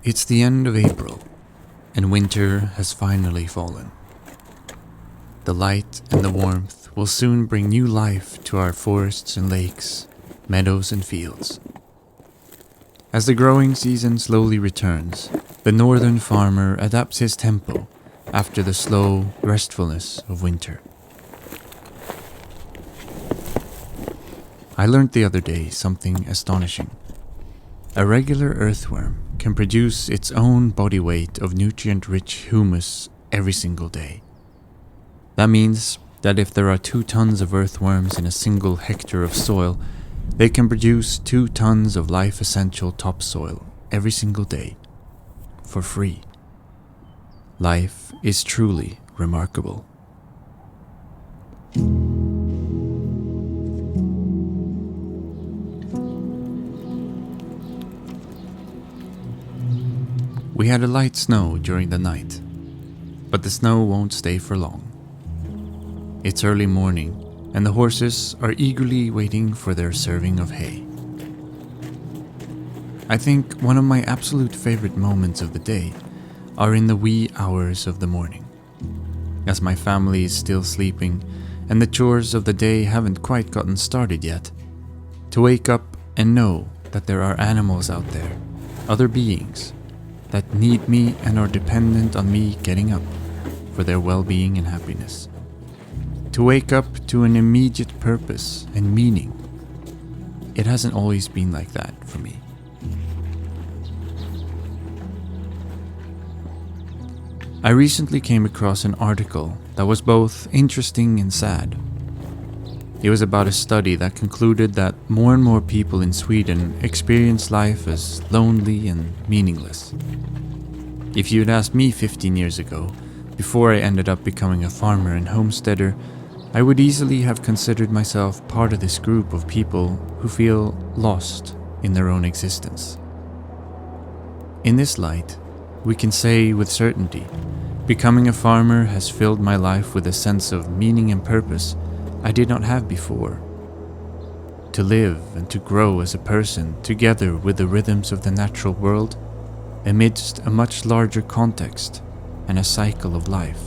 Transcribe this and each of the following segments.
It's the end of April, and winter has finally fallen. The light and the warmth will soon bring new life to our forests and lakes, meadows and fields. As the growing season slowly returns, the northern farmer adapts his tempo after the slow restfulness of winter. I learned the other day something astonishing. A regular earthworm can produce its own body weight of nutrient-rich humus every single day. That means that if there are 2 tons of earthworms in a single hectare of soil, they can produce 2 tons of life-essential topsoil every single day, for free. Life is truly remarkable. We had a light snow during the night, but the snow won't stay for long. It's early morning, and the horses are eagerly waiting for their serving of hay. I think one of my absolute favorite moments of the day are in the wee hours of the morning, as my family is still sleeping and the chores of the day haven't quite gotten started yet. To wake up and know that there are animals out there, other beings, that need me and are dependent on me getting up for their well-being and happiness. To wake up to an immediate purpose and meaning. It hasn't always been like that for me. I recently came across an article that was both interesting and sad. It was about a study that concluded that more and more people in Sweden experience life as lonely and meaningless. If you'd asked me 15 years ago, before I ended up becoming a farmer and homesteader, I would easily have considered myself part of this group of people who feel lost in their own existence. In this light, we can say with certainty, becoming a farmer has filled my life with a sense of meaning and purpose I did not have before. To live and to grow as a person together with the rhythms of the natural world, amidst a much larger context and a cycle of life,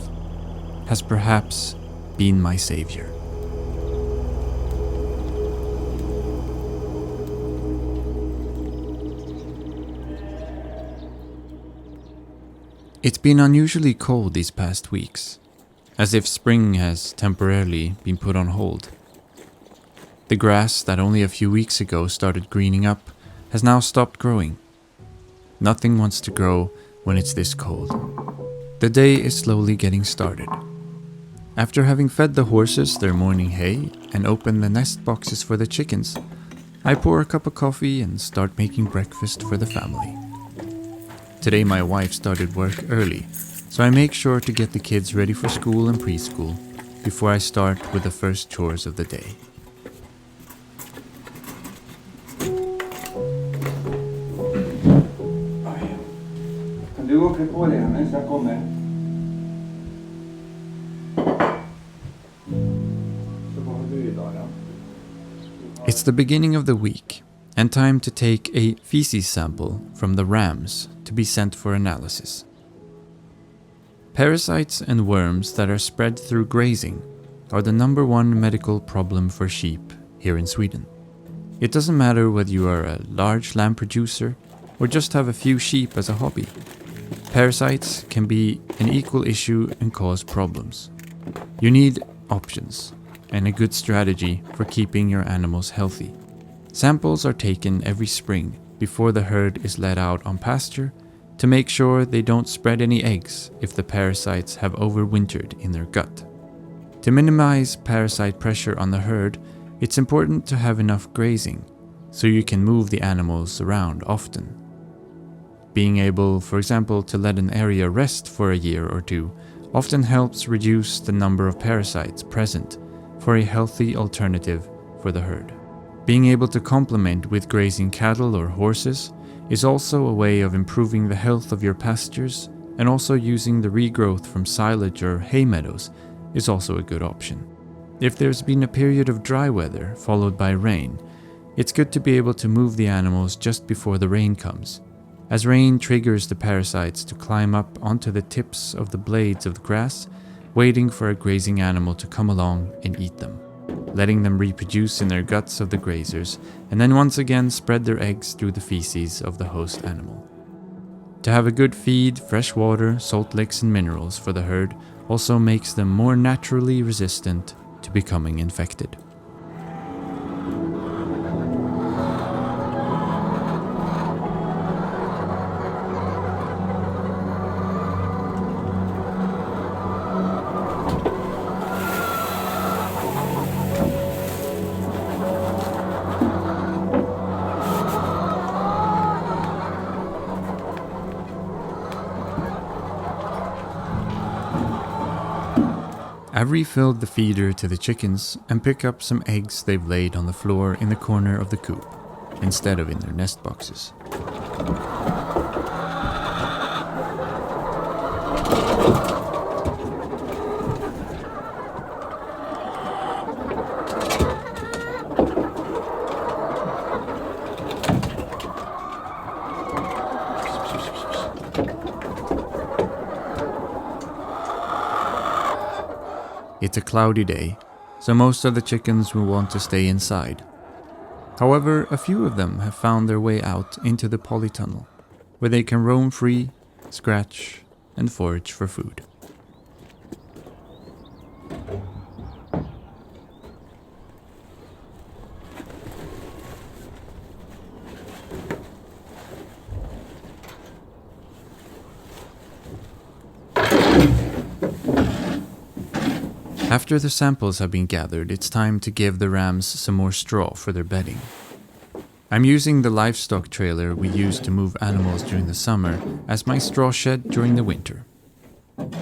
has perhaps been my savior. It's been unusually cold these past weeks, as if spring has temporarily been put on hold. The grass that only a few weeks ago started greening up has now stopped growing. Nothing wants to grow when it's this cold. The day is slowly getting started. After having fed the horses their morning hay and opened the nest boxes for the chickens, I pour a cup of coffee and start making breakfast for the family. Today my wife started work early, so I make sure to get the kids ready for school and preschool before I start with the first chores of the day. Kan du åka på det Hannes? Jag kommer. Så vad har du idag då? It's the beginning of the week and time to take a feces sample from the rams to be sent for analysis. Parasites and worms that are spread through grazing are the #1 medical problem for sheep here in Sweden. It doesn't matter whether you are a large lamb producer or just have a few sheep as a hobby. Parasites can be an equal issue and cause problems. You need options and a good strategy for keeping your animals healthy. Samples are taken every spring before the herd is let out on pasture to make sure they don't spread any eggs if the parasites have overwintered in their gut. To minimize parasite pressure on the herd, it's important to have enough grazing so you can move the animals around often. Being able, for example, to let an area rest for a year or 2 often helps reduce the number of parasites present for a healthy alternative for the herd. Being able to complement with grazing cattle or horses is also a way of improving the health of your pastures, and also using the regrowth from silage or hay meadows is also a good option. If there's been a period of dry weather followed by rain, it's good to be able to move the animals just before the rain comes, as rain triggers the parasites to climb up onto the tips of the blades of the grass, waiting for a grazing animal to come along and eat them, letting them reproduce in their guts of the grazers, and then once again spread their eggs through the feces of the host animal. To have a good feed, fresh water, salt licks and minerals for the herd also makes them more naturally resistant to becoming infected. I've refilled the feeder to the chickens and pick up some eggs they've laid on the floor in the corner of the coop, instead of in their nest boxes. It's a cloudy day, so most of the chickens will want to stay inside. However, a few of them have found their way out into the polytunnel, where they can roam free, scratch, and forage for food. After the samples have been gathered, it's time to give the rams some more straw for their bedding. I'm using the livestock trailer we use to move animals during the summer as my straw shed during the winter.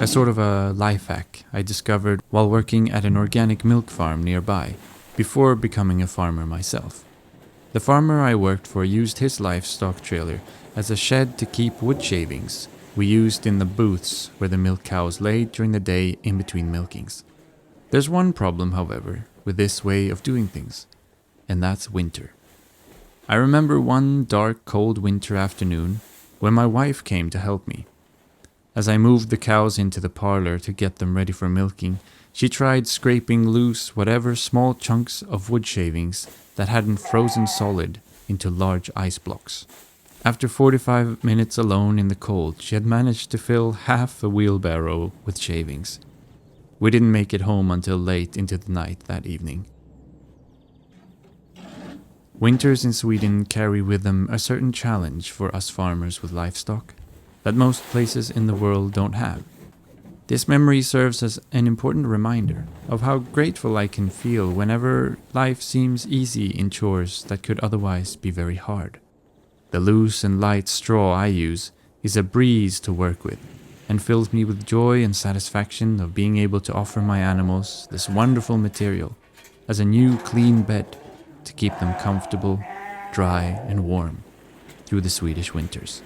A sort of a life hack I discovered while working at an organic milk farm nearby, before becoming a farmer myself. The farmer I worked for used his livestock trailer as a shed to keep wood shavings we used in the booths where the milk cows laid during the day in between milkings. There's one problem, however, with this way of doing things, and that's winter. I remember one dark, cold winter afternoon when my wife came to help me. As I moved the cows into the parlor to get them ready for milking, she tried scraping loose whatever small chunks of wood shavings that hadn't frozen solid into large ice blocks. After 45 minutes alone in the cold, she had managed to fill half a wheelbarrow with shavings. We didn't make it home until late into the night that evening. Winters in Sweden carry with them a certain challenge for us farmers with livestock that most places in the world don't have. This memory serves as an important reminder of how grateful I can feel whenever life seems easy in chores that could otherwise be very hard. The loose and light straw I use is a breeze to work with, and fills me with joy and satisfaction of being able to offer my animals this wonderful material as a new clean bed to keep them comfortable, dry and warm through the Swedish winters.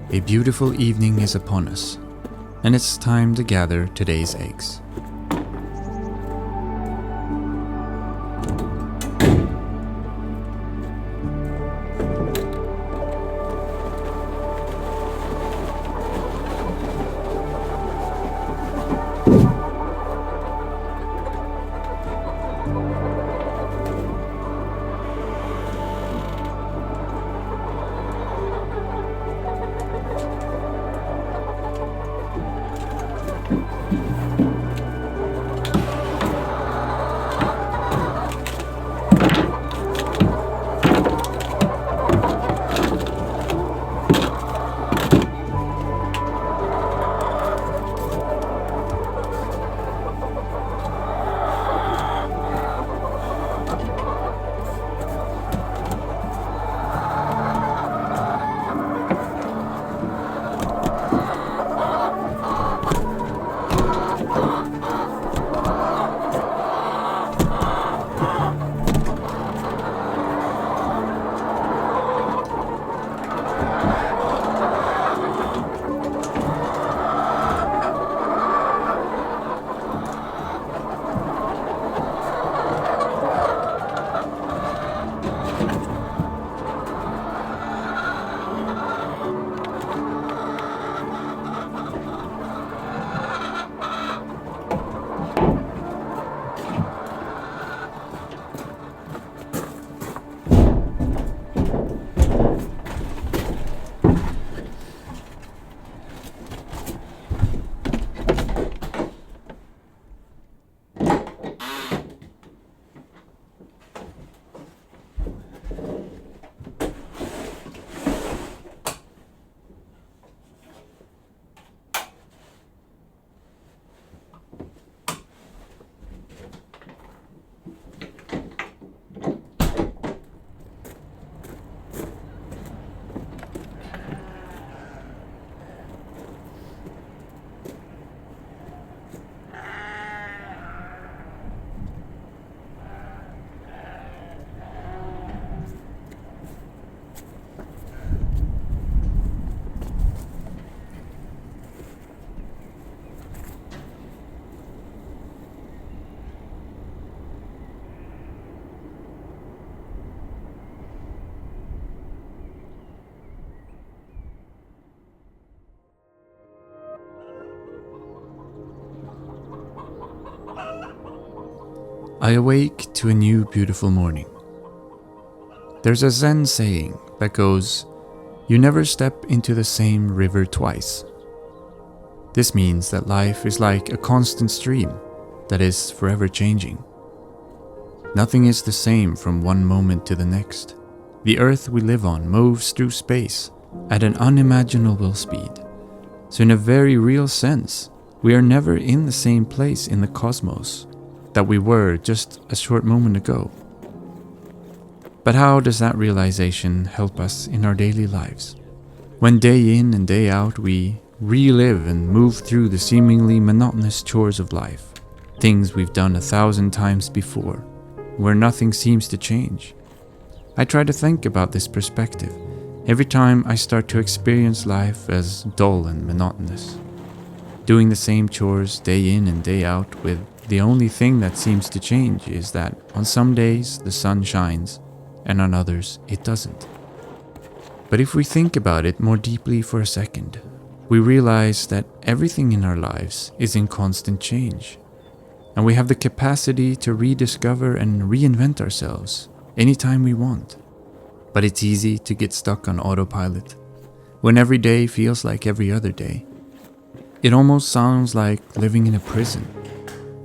A beautiful evening is upon us, and it's time to gather today's eggs. I awake to a new beautiful morning. There's a Zen saying that goes, "You never step into the same river twice." This means that life is like a constant stream that is forever changing. Nothing is the same from one moment to the next. The earth we live on moves through space at an unimaginable speed. So in a very real sense, we are never in the same place in the cosmos that we were just a short moment ago. But how does that realization help us in our daily lives? When day in and day out we relive and move through the seemingly monotonous chores of life, things we've done 1,000 times before, where nothing seems to change. I try to think about this perspective every time I start to experience life as dull and monotonous. Doing the same chores day in and day out, with the only thing that seems to change is that on some days the sun shines and on others it doesn't. But if we think about it more deeply for a second, we realize that everything in our lives is in constant change, and we have the capacity to rediscover and reinvent ourselves anytime we want. But it's easy to get stuck on autopilot, when every day feels like every other day. It almost sounds like living in a prison,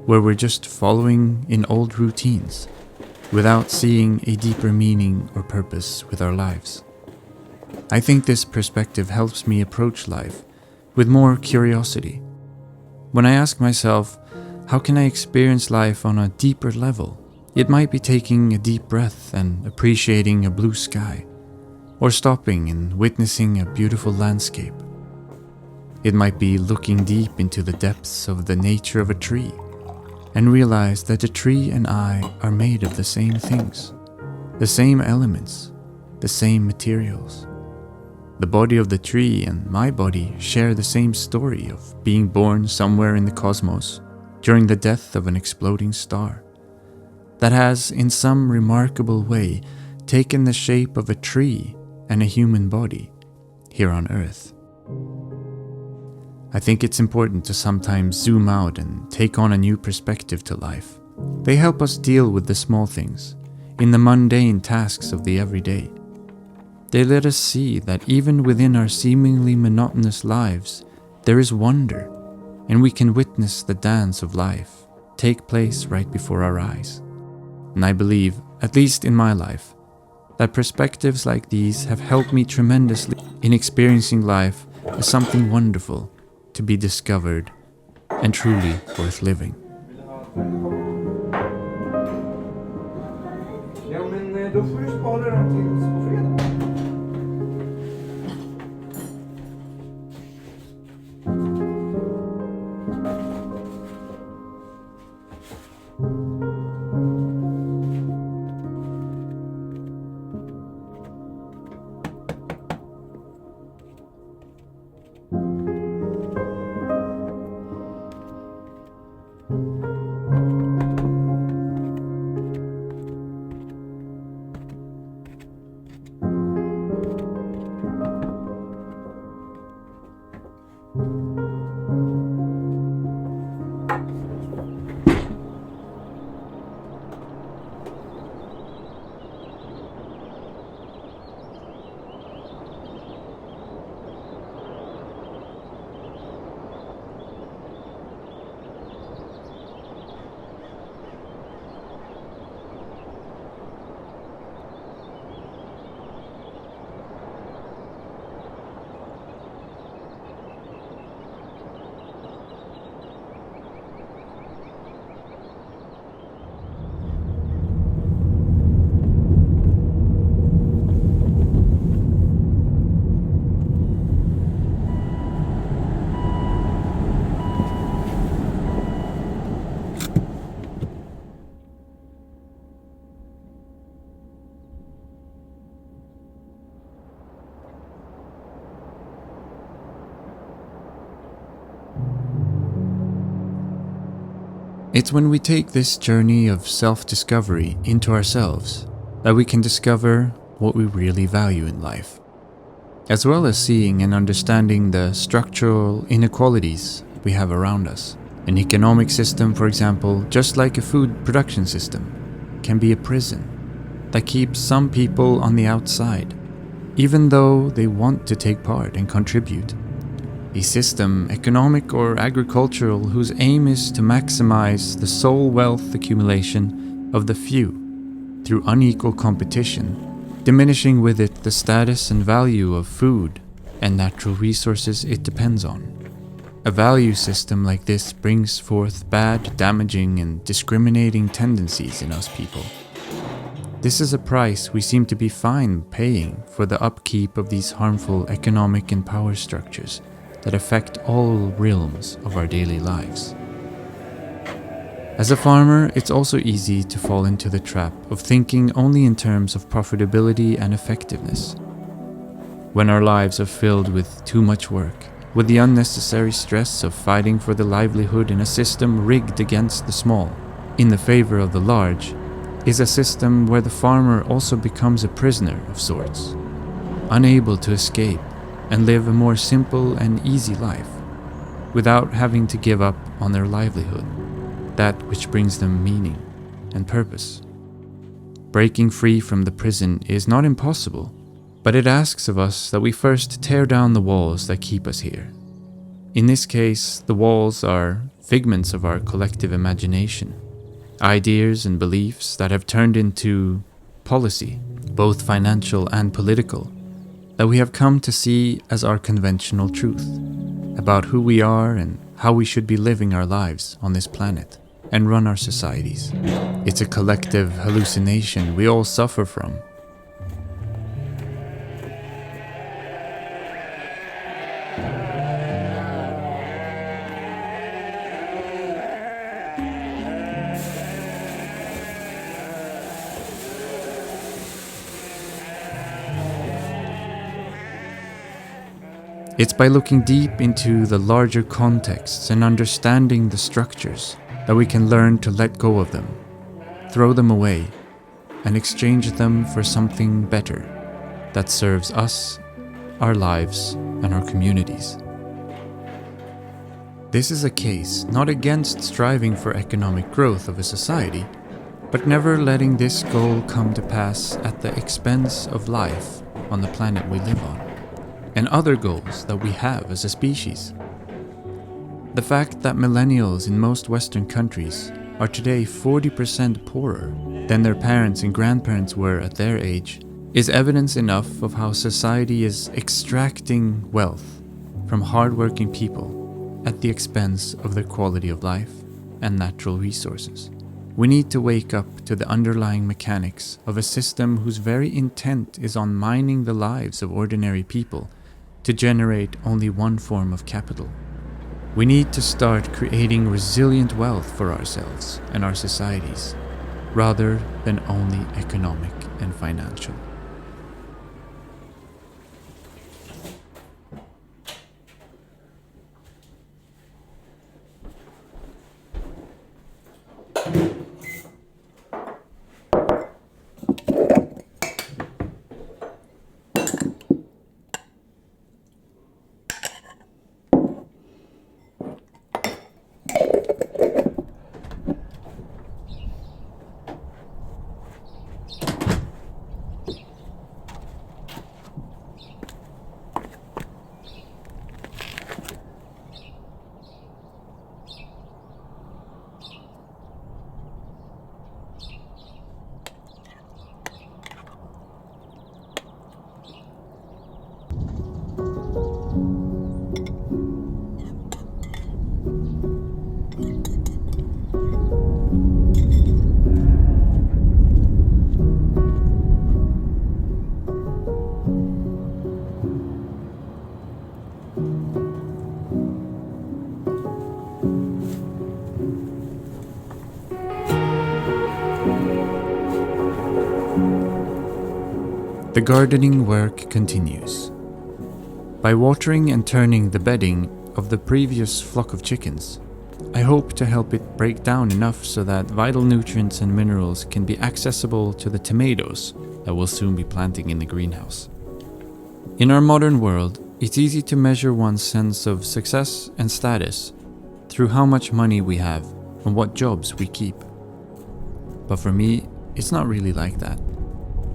where we're just following in old routines, without seeing a deeper meaning or purpose with our lives. I think this perspective helps me approach life with more curiosity. When I ask myself, how can I experience life on a deeper level? It might be taking a deep breath and appreciating a blue sky, or stopping and witnessing a beautiful landscape. It might be looking deep into the depths of the nature of a tree and realize that the tree and I are made of the same things, the same elements, the same materials. The body of the tree and my body share the same story of being born somewhere in the cosmos during the death of an exploding star that has, in some remarkable way, taken the shape of a tree and a human body here on Earth. I think it's important to sometimes zoom out and take on a new perspective to life. They help us deal with the small things, in the mundane tasks of the everyday. They let us see that even within our seemingly monotonous lives, there is wonder, and we can witness the dance of life take place right before our eyes. And I believe, at least in my life, that perspectives like these have helped me tremendously in experiencing life as something wonderful to be discovered and truly worth living. Ja, men då får du spara dem tills på fredag. It's when we take this journey of self-discovery into ourselves that we can discover what we really value in life, as well as seeing and understanding the structural inequalities we have around us. An economic system, for example, just like a food production system, can be a prison that keeps some people on the outside, even though they want to take part and contribute. A system, economic or agricultural, whose aim is to maximize the sole wealth accumulation of the few through unequal competition, diminishing with it the status and value of food and natural resources it depends on. A value system like this brings forth bad, damaging, and discriminating tendencies in us people. This is a price we seem to be fine paying for the upkeep of these harmful economic and power structures that affect all realms of our daily lives. As a farmer, it's also easy to fall into the trap of thinking only in terms of profitability and effectiveness. When our lives are filled with too much work, with the unnecessary stress of fighting for the livelihood in a system rigged against the small, in the favor of the large, is a system where the farmer also becomes a prisoner of sorts, unable to escape and live a more simple and easy life, without having to give up on their livelihood, that which brings them meaning and purpose. Breaking free from the prison is not impossible, but it asks of us that we first tear down the walls that keep us here. In this case, the walls are figments of our collective imagination, ideas and beliefs that have turned into policy, both financial and political, that we have come to see as our conventional truth about who we are and how we should be living our lives on this planet and run our societies. It's a collective hallucination we all suffer from. It's by looking deep into the larger contexts and understanding the structures that we can learn to let go of them, throw them away, and exchange them for something better that serves us, our lives, and our communities. This is a case not against striving for economic growth of a society, but never letting this goal come to pass at the expense of life on the planet we live on, and other goals that we have as a species. The fact that millennials in most Western countries are today 40% poorer than their parents and grandparents were at their age is evidence enough of how society is extracting wealth from hardworking people at the expense of their quality of life and natural resources. We need to wake up to the underlying mechanics of a system whose very intent is on mining the lives of ordinary people to generate only one form of capital. We need to start creating resilient wealth for ourselves and our societies, rather than only economic and financial. The gardening work continues. By watering and turning the bedding of the previous flock of chickens, I hope to help it break down enough so that vital nutrients and minerals can be accessible to the tomatoes that we'll soon be planting in the greenhouse. In our modern world, it's easy to measure one's sense of success and status through how much money we have and what jobs we keep. But for me, it's not really like that.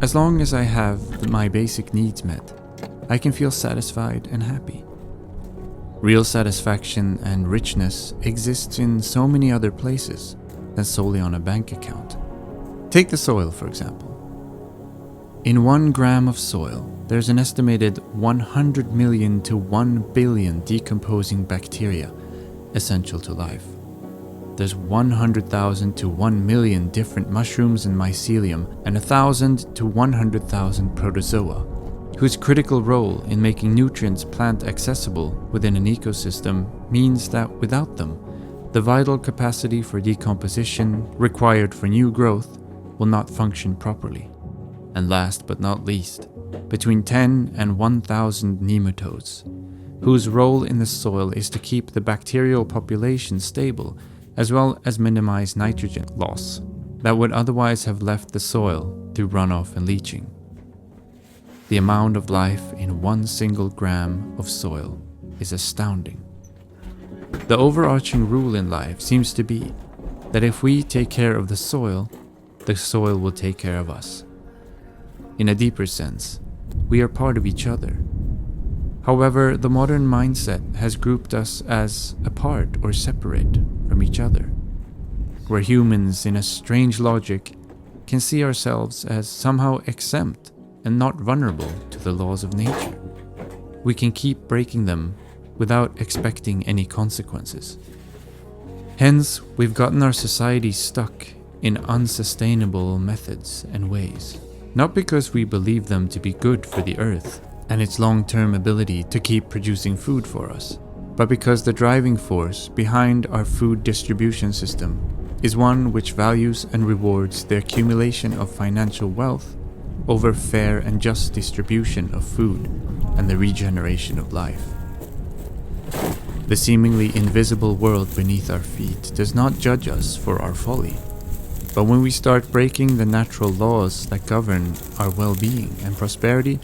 As long as I have my basic needs met, I can feel satisfied and happy. Real satisfaction and richness exists in so many other places than solely on a bank account. Take the soil, for example. In 1 gram of soil, there's an estimated 100 million to 1 billion decomposing bacteria essential to life. There's 100,000 to 1 million different mushrooms and mycelium, and 1,000 to 100,000 protozoa, whose critical role in making nutrients plant accessible within an ecosystem means that without them, the vital capacity for decomposition required for new growth will not function properly. And last but not least, between 10 and 1,000 nematodes, whose role in the soil is to keep the bacterial population stable as well as minimize nitrogen loss that would otherwise have left the soil through runoff and leaching. The amount of life in 1 single gram of soil is astounding. The overarching rule in life seems to be that if we take care of the soil will take care of us. In a deeper sense, we are part of each other. However, the modern mindset has grouped us as apart or separate from each other, where humans, in a strange logic, can see ourselves as somehow exempt and not vulnerable to the laws of nature. We can keep breaking them without expecting any consequences. Hence, we've gotten our society stuck in unsustainable methods and ways, not because we believe them to be good for the earth and its long-term ability to keep producing food for us, but because the driving force behind our food distribution system is one which values and rewards the accumulation of financial wealth over fair and just distribution of food and the regeneration of life. The seemingly invisible world beneath our feet does not judge us for our folly, but when we start breaking the natural laws that govern our well-being and prosperity,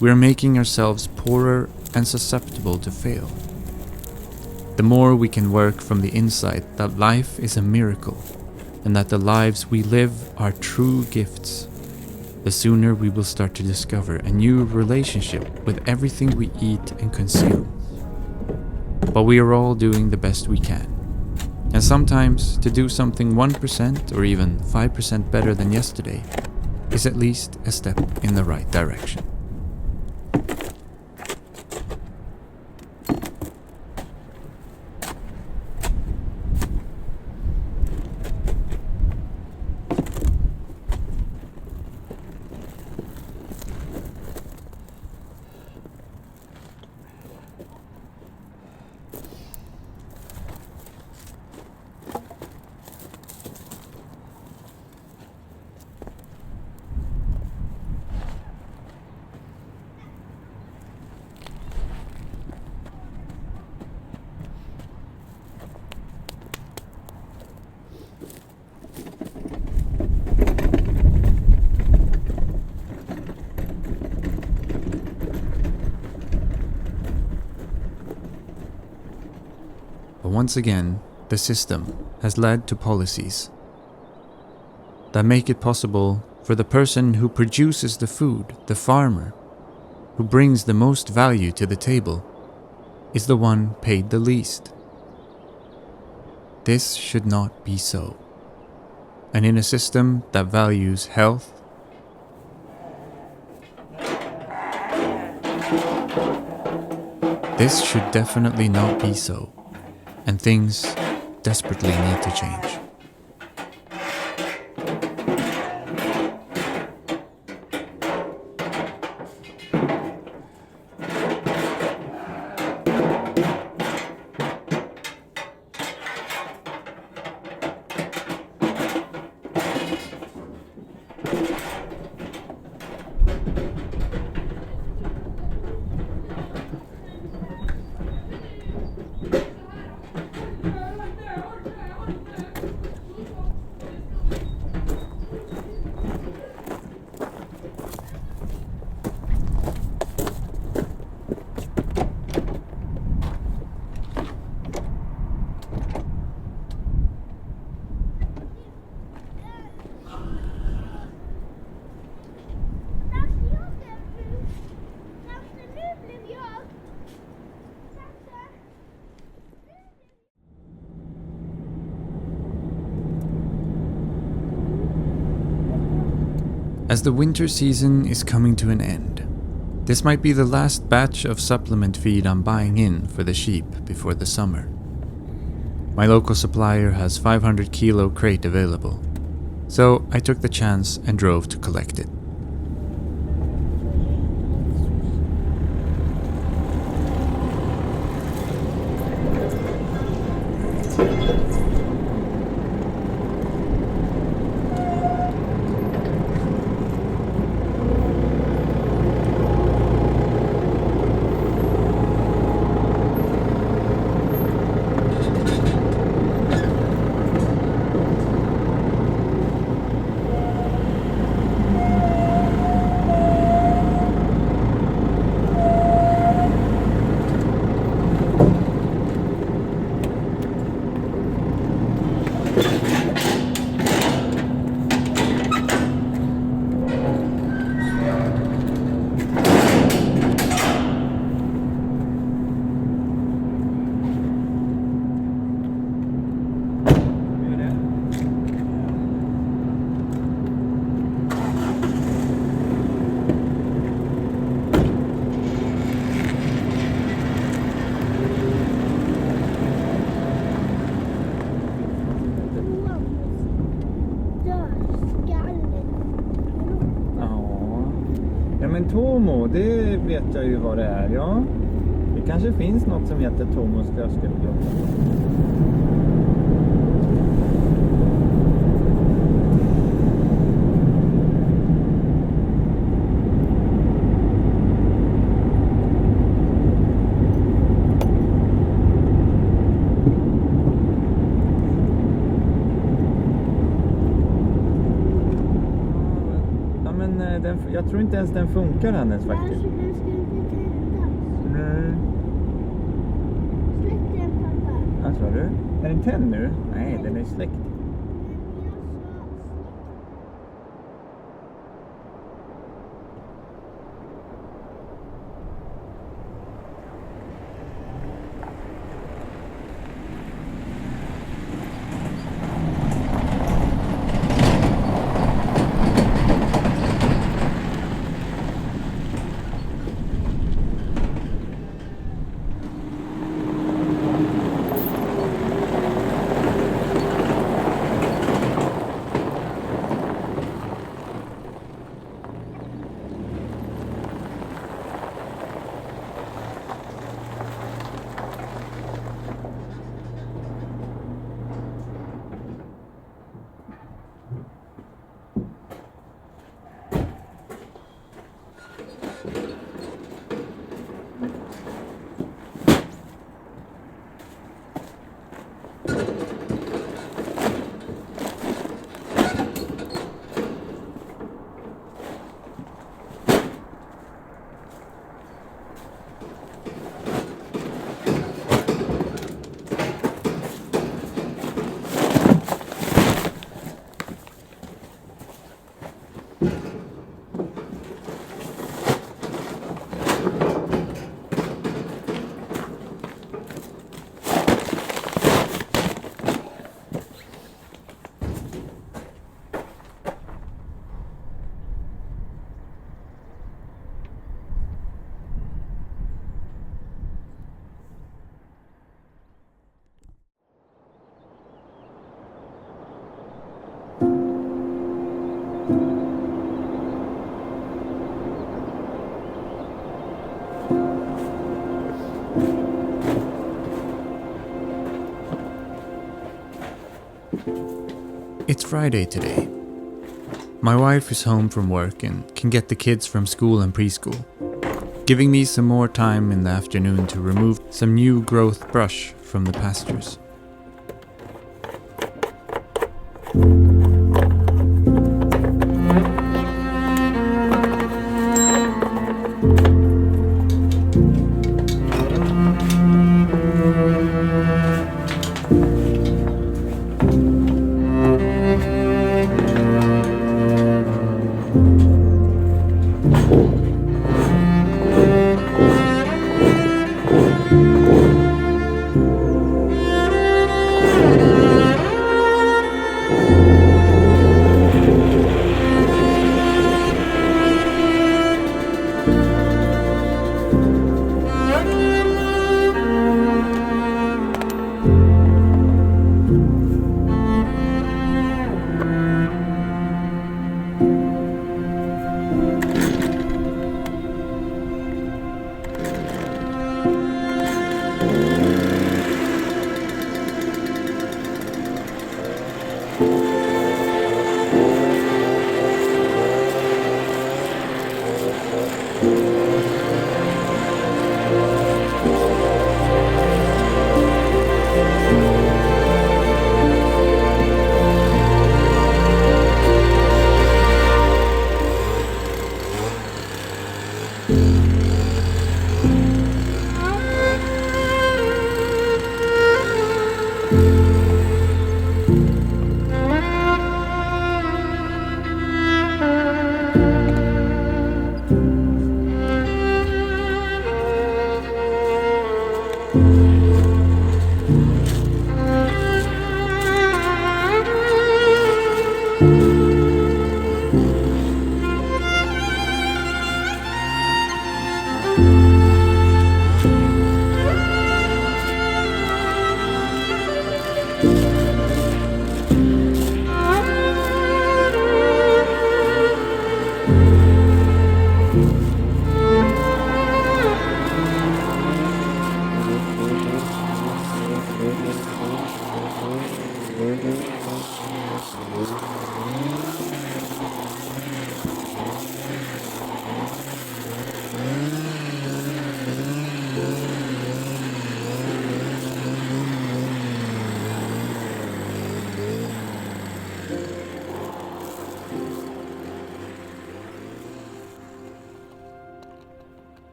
we are making ourselves poorer and susceptible to fail. The more we can work from the insight that life is a miracle and that the lives we live are true gifts, the sooner we will start to discover a new relationship with everything we eat and consume. But we are all doing the best we can. And sometimes to do something 1% or even 5% better than yesterday is at least a step in the right direction. But once again, the system has led to policies that make it possible for the person who produces the food, the farmer, who brings the most value to the table, is the one paid the least. This should not be so. And in a system that values health, this should definitely not be so. And things desperately need to change. As the winter season is coming to an end, this might be the last batch of supplement feed I'm buying in for the sheep before the summer. My local supplier has 500 kilo crate available, so I took the chance and drove to collect it. men Tomo, det vet jag ju vad det är, ja. Det kanske finns något som heter Tomos tröskelgrotta. Jag tror inte ens den funkar hennes faktiskt. Den ska inte tändas. Nej. Släck den, pappa. Vad sa du? Är den tänd nu? Nej, den är släckt. It's Friday today. My wife is home from work and can get the kids from school and preschool, giving me some more time in the afternoon to remove some new growth brush from the pastures.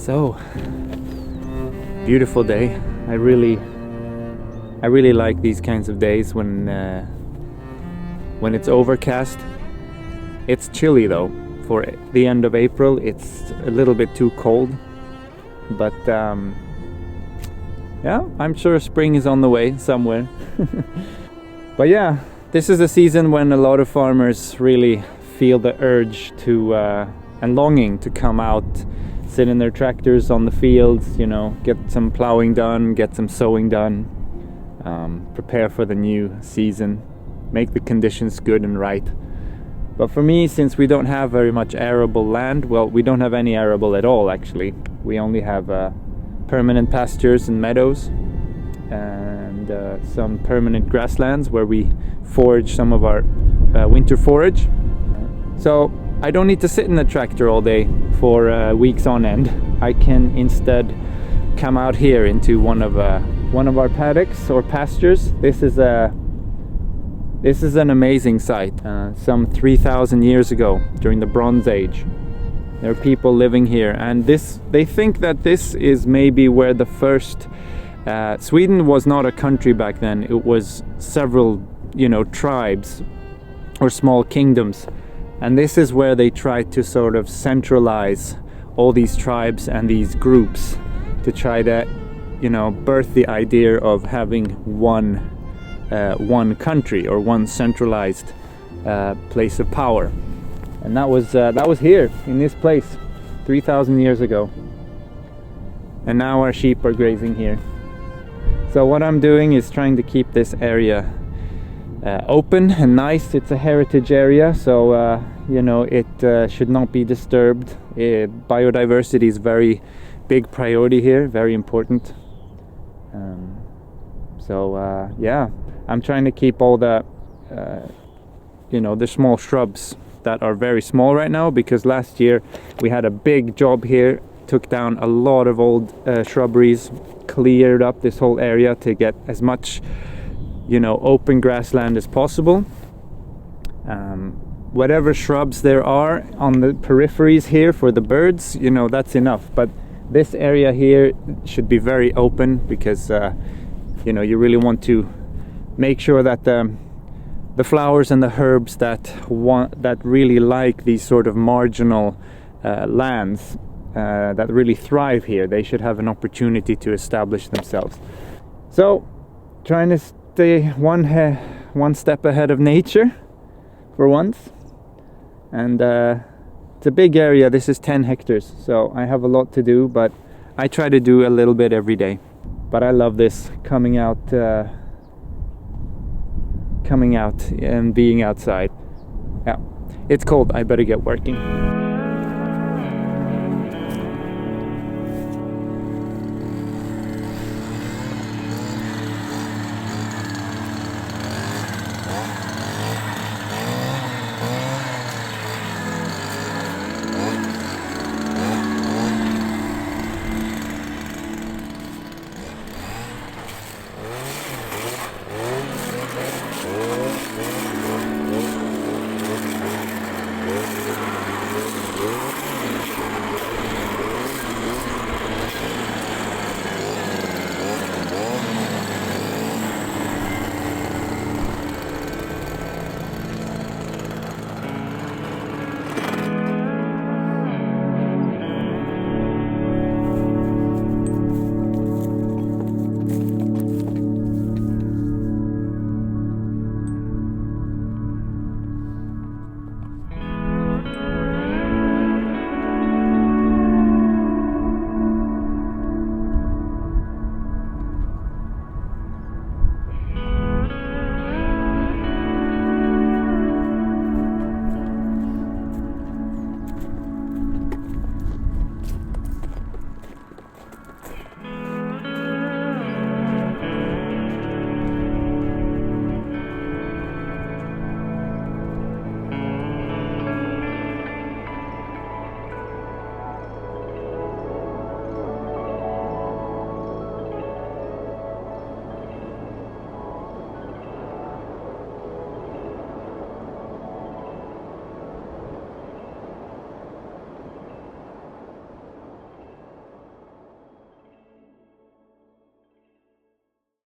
So, beautiful day. I really like these kinds of days when it's overcast. It's chilly though. For the end of April, it's a little bit too cold. But yeah, I'm sure spring is on the way somewhere. But yeah, this is a season when a lot of farmers really feel the urge to and longing to come out, sit in their tractors on the fields, you know, get some plowing done, get some sowing done, prepare for the new season, make the conditions good and right. But for me, since we don't have very much arable land, well, we don't have any arable at all actually. We only have permanent pastures and meadows and some permanent grasslands where we forage some of our winter forage. So I don't need to sit in the tractor all day for weeks on end. I can instead come out here into one of our paddocks or pastures. This is an amazing site. Some 3,000 years ago, during the Bronze Age, there are people living here, and they think that this is maybe where the first. Sweden was not a country back then. It was several, you know, tribes or small kingdoms. And this is where they tried to sort of centralize all these tribes and these groups to try to, you know, birth the idea of having one country or one centralized place of power. And that was here in this place 3,000 years ago. And now our sheep are grazing here. So what I'm doing is trying to keep this area open and nice. It's a heritage area, so you know, it should not be disturbed. Biodiversity is very big priority here, very important. Yeah, I'm trying to keep all the you know, the small shrubs that are very small right now, because last year we had a big job here, took down a lot of old shrubberies, cleared up this whole area to get as much, you know, open grassland as possible. Whatever shrubs there are on the peripheries here for the birds, you know, that's enough. But this area here should be very open because you know, you really want to make sure that the flowers and the herbs that really like these sort of marginal lands that really thrive here, they should have an opportunity to establish themselves. So trying to stay one step ahead of nature for once. And it's a big area. This is 10 hectares, so I have a lot to do, but I try to do a little bit every day. But I love this, coming out and being outside. Yeah, it's cold. I better get working.